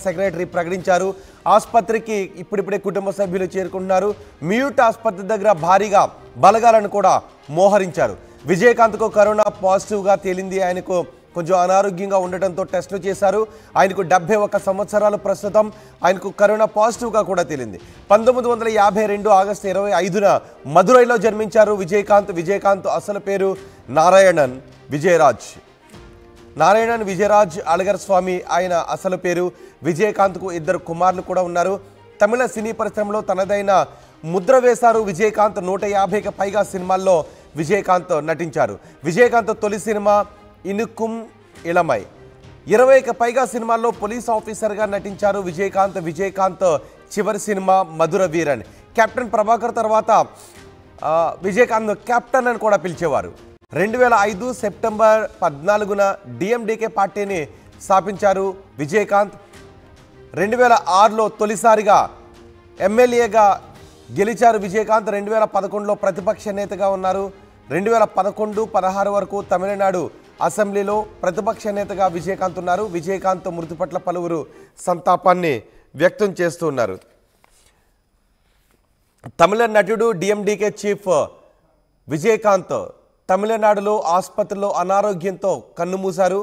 Secretary ప్రకటించారు. ఆసుపత్రికి ఇప్పుడిప్పుడే కుటుంబ సభ్యులు చేరుకుంటున్నారు. మ్యూట్ ఆసుపత్రి దగ్గర భారీగా బలగాలను కూడా మోహరించారు. విజయకాంత్కు కరోనా పాజిటివ్గా తేలింది. ఆయనకు కొంచెం అనారోగ్యంగా ఉండటంతో టెస్టులు చేశారు. ఆయనకు 71 సంవత్సరాలు ప్రస్తుతం. ఆయనకు కరోనా పాజిటివ్గా కూడా తేలింది. 1952 ఆగస్టు 25న మదురైలో జన్మించారు విజయకాంత్. విజయకాంత్ అసలు పేరు నారాయణన్ విజయరాజ్. నారాయణన్ విజయరాజ్ అళగర్ స్వామి ఆయన అసలు పేరు. విజయకాంత్కు 2 కుమారులు కూడా ఉన్నారు. తమిళ సినీ పరిశ్రమలో తనదైన ముద్ర వేశారు విజయకాంత్. 150కి పైగా సినిమాల్లో విజయకాంత్ నటించారు. విజయకాంత్ తొలి సినిమా ఇనుకుం ఇళమై. 20కి పైగా సినిమాల్లో పోలీస్ ఆఫీసర్గా నటించారు విజయకాంత్. విజయకాంత్ చివరి సినిమా మధుర వీరన్. కెప్టెన్ ప్రభాకర్ తర్వాత విజయకాంత్ కెప్టెన్ అని కూడా పిలిచేవారు. 2005 సెప్టెంబర్ 14న డిఎండికే పార్టీని స్థాపించారు విజయకాంత్. 2006లో తొలిసారిగా ఎమ్మెల్యేగా గెలిచారు విజయకాంత్. 2011లో ప్రతిపక్ష నేతగా ఉన్నారు. 2011-16 వరకు తమిళనాడు అసెంబ్లీలో ప్రతిపక్ష నేతగా విజయకాంత్ ఉన్నారు. విజయకాంత్ మృతి పట్ల పలువురు సంతాపాన్ని వ్యక్తం చేస్తున్నారు. తమిళ నటుడు డిఎండికే చీఫ్ విజయకాంత్ తమిళనాడులో ఆసుపత్రిలో అనారోగ్యంతో కన్నుమూశారు.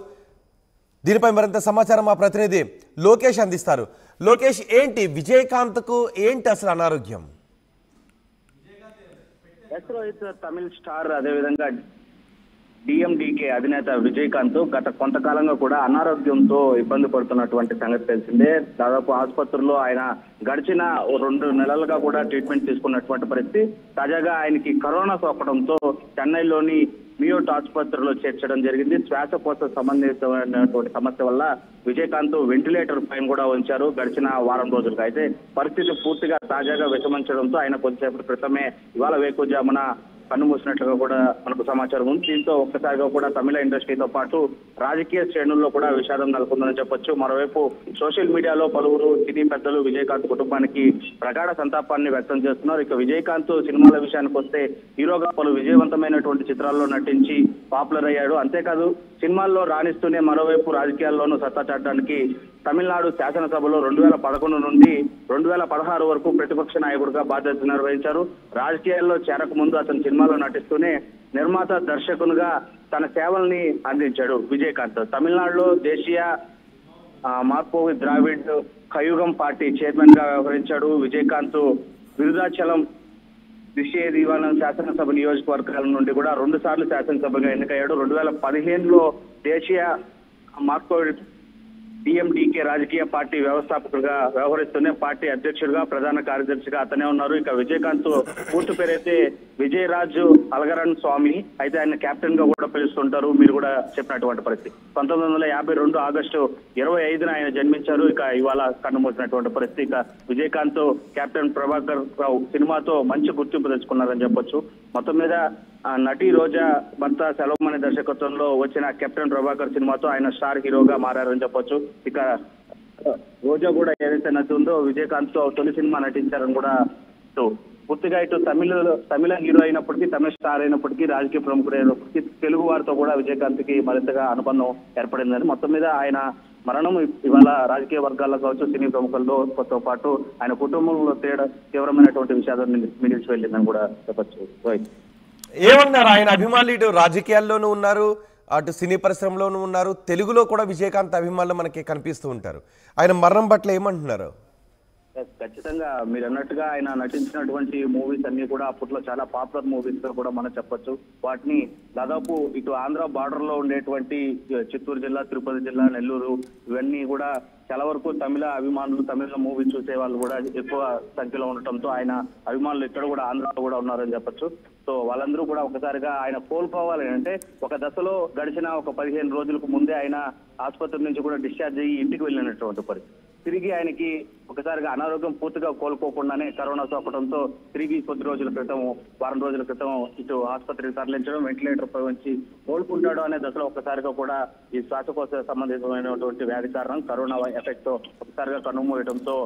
దీనిపై మరింత సమాచారం మా ప్రతినిధి లోకేష్ అందిస్తారు. లోకేష్, ఏంటి విజయకాంత్కు ఏంటి అసలు అనారోగ్యం? తమిళ స్టార్ అదేవిధంగా డిఎండికే అధినేత విజయకాంత్ గత కొంతకాలంగా కూడా అనారోగ్యంతో ఇబ్బంది పడుతున్నటువంటి సంగతి తెలిసిందే. దాదాపు ఆసుపత్రిలో ఆయన గడిచిన 2 నెలలుగా కూడా ట్రీట్మెంట్ తీసుకున్నటువంటి పరిస్థితి. తాజాగా ఆయనకి కరోనా సోకడంతో చెన్నైలోని మియోట్ ఆసుపత్రిలో చేర్చడం జరిగింది. శ్వాసకోశ సంబంధితమైనటువంటి సమస్య వల్ల విజయకాంత్ వెంటిలేటర్ పైన కూడా ఉంచారు గడిచిన వారం రోజులుగా. అయితే పరిస్థితి పూర్తిగా తాజాగా విషమించడంతో ఆయన కొద్దిసేపటి క్రితమే ఇవాళ వేకుజామున కన్నుమూసినట్లుగా కూడా మనకు సమాచారం ఉంది. దీంతో ఒక్కసారిగా కూడా తమిళ ఇండస్ట్రీతో పాటు రాజకీయ శ్రేణుల్లో కూడా విషాదం నెలకొందని చెప్పొచ్చు. మరోవైపు సోషల్ మీడియాలో పలువురు సినీ పెద్దలు విజయకాంత్ కుటుంబానికి ప్రగాఢ సంతాపాన్ని వ్యక్తం చేస్తున్నారు. ఇక విజయకాంత్ సినిమాల విషయానికి వస్తే హీరోగా పలు విజయవంతమైన చిత్రాల్లో నటించి పాపులర్ అయ్యాడు. అంతేకాదు సినిమాల్లో రాణిస్తూనే మరోవైపు రాజకీయాల్లోనూ సత్తా చాటడానికి తమిళనాడు శాసనసభలో 2011 నుండి 2016 వరకు ప్రతిపక్ష నాయకుడిగా బాధ్యతలు నిర్వహించారు. రాజకీయాల్లో చేరక ముందు అతను సినిమాలో నటిస్తూనే నిర్మాత దర్శకునిగా తన సేవల్ని అందించాడు విజయకాంత్. తమిళనాడులో దేశీయ మార్పోవి ద్రావిడ్ కయుగం పార్టీ చైర్మన్ గా వ్యవహరించాడు విజయకాంత్. విరుదాచలం దివానం శాసనసభ నియోజకవర్గాల నుండి కూడా 2 సార్లు శాసనసభగా ఎన్నికయ్యాడు. 2015లో దేశీయ మార్పోవి డిఎండికే రాజకీయ పార్టీ వ్యవస్థాపకుడిగా వ్యవహరిస్తూనే పార్టీ అధ్యక్షుడిగా ప్రధాన కార్యదర్శిగా అతనే ఉన్నారు. ఇక విజయకాంత్ పూర్తి పేరైతే విజయరాజు అళగరన్ స్వామి. అయితే ఆయన కెప్టెన్ గా కూడా పిలుస్తుంటారు. మీరు కూడా చెప్పినటువంటి పరిస్థితి. 1952 ఆగస్టు 25న ఆయన జన్మించారు. ఇక ఇవాళ కన్నుమూసినటువంటి పరిస్థితి. ఇక విజయకాంత్ కెప్టెన్ ప్రభాకర్ రావు సినిమాతో మంచి గుర్తింపు తెచ్చుకున్నారని చెప్పొచ్చు. మొత్తం మీద నటి రోజా భర్త సెలవం అనే దర్శకత్వంలో వచ్చిన కెప్టెన్ ప్రభాకర్ సినిమాతో ఆయన స్టార్ హీరోగా మారారని చెప్పొచ్చు. ఇక రోజా కూడా ఏదైతే నటి ఉందో విజయకాంత్ తో తొలి సినిమా నటించారని కూడా పూర్తిగా ఇటు తమిళ హీరో అయినప్పటికీ, తమిళ స్టార్ అయినప్పటికీ, రాజకీయ ప్రముఖుడు అయినప్పటికీ తెలుగు వారితో కూడా విజయకాంత్ కి మరింతగా అనుబంధం ఏర్పడిందని మొత్తం మీద ఆయన మరణం ఇవాళ రాజకీయ వర్గాల్లో కావచ్చు సినీ ప్రముఖులతో పాటు ఆయన కుటుంబంలో తీవ్రమైనటువంటి విషాదాన్ని మిగిల్చి వెళ్ళిందని కూడా చెప్పచ్చు. ఏమన్నారు ఆయన అభిమానులు? ఇటు రాజకీయాల్లోనూ ఉన్నారు, అటు సినీ పరిశ్రమలోనూ ఉన్నారు. తెలుగులో కూడా విజయకాంత్ అభిమానులు మనకి కనిపిస్తూ ఉంటారు. ఆయన మరణం పట్ల ఏమంటున్నారు? ఖచ్చితంగా మీరు అన్నట్టుగా ఆయన నటించినటువంటి మూవీస్ అన్ని కూడా అప్పట్లో చాలా పాపులర్ మూవీస్ గా కూడా మనం చెప్పొచ్చు. వాటిని దాదాపు ఇటు ఆంధ్ర బార్డర్ లో ఉండేటువంటి చిత్తూరు జిల్లా, తిరుపతి జిల్లా, నెల్లూరు ఇవన్నీ కూడా చాలా వరకు తమిళ అభిమానులు, తమిళ మూవీ చూసే వాళ్ళు కూడా ఎక్కువ సంఖ్యలో ఉండటంతో ఆయన అభిమానులు ఇక్కడ కూడా ఆంధ్రలో కూడా ఉన్నారని చెప్పొచ్చు. సో వాళ్ళందరూ కూడా ఒకసారిగా ఆయన కోల్పోవాలి అంటే ఒక దశలో గడిచిన ఒక 15 రోజులకు ముందే ఆయన ఆసుపత్రి నుంచి కూడా డిశ్చార్జ్ అయ్యి ఇంటికి వెళ్ళినటువంటి పరిస్థితి. తిరిగి ఆయనకి ఒకసారిగా అనారోగ్యం పూర్తిగా కోలుకోకుండానే కరోనా సోకడంతో తిరిగి వారం రోజుల క్రితం ఇటు ఆసుపత్రికి తరలించడం, వెంటిలేటర్ పై ఉంచి కోలుకుంటాడు అనే దశలో ఒక్కసారిగా కూడా ఈ శ్వాసకోశ సంబంధితమైనటువంటి వ్యాధి కారణం కరోనా ఎఫెక్ట్ తో ఒకసారిగా కన్నుమూయడంతో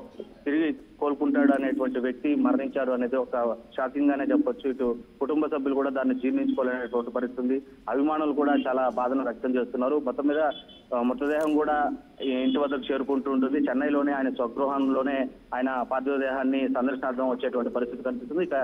తిరిగి కోలుకుంటాడు అనేటువంటి వ్యక్తి మరణించారు అనేది ఒక షాకింగ్ గానే చెప్పొచ్చు. ఇటు కుటుంబ సభ్యులు కూడా దాన్ని జీర్ణించుకోలేనటువంటి పరిస్థితి ఉంది. అభిమానులు కూడా చాలా బాధను వ్యక్తం చేస్తున్నారు. మొత్తం మీద మృతదేహం కూడా ఇంటి వద్దకు చేరుకుంటూ ఉంటుంది. చెన్నైలోనే ఆయన స్వగృహంలోనే ఆయన పార్థివ దేహాన్ని సందర్శనార్థం వచ్చేటువంటి పరిస్థితి కనిపిస్తుంది. ఇక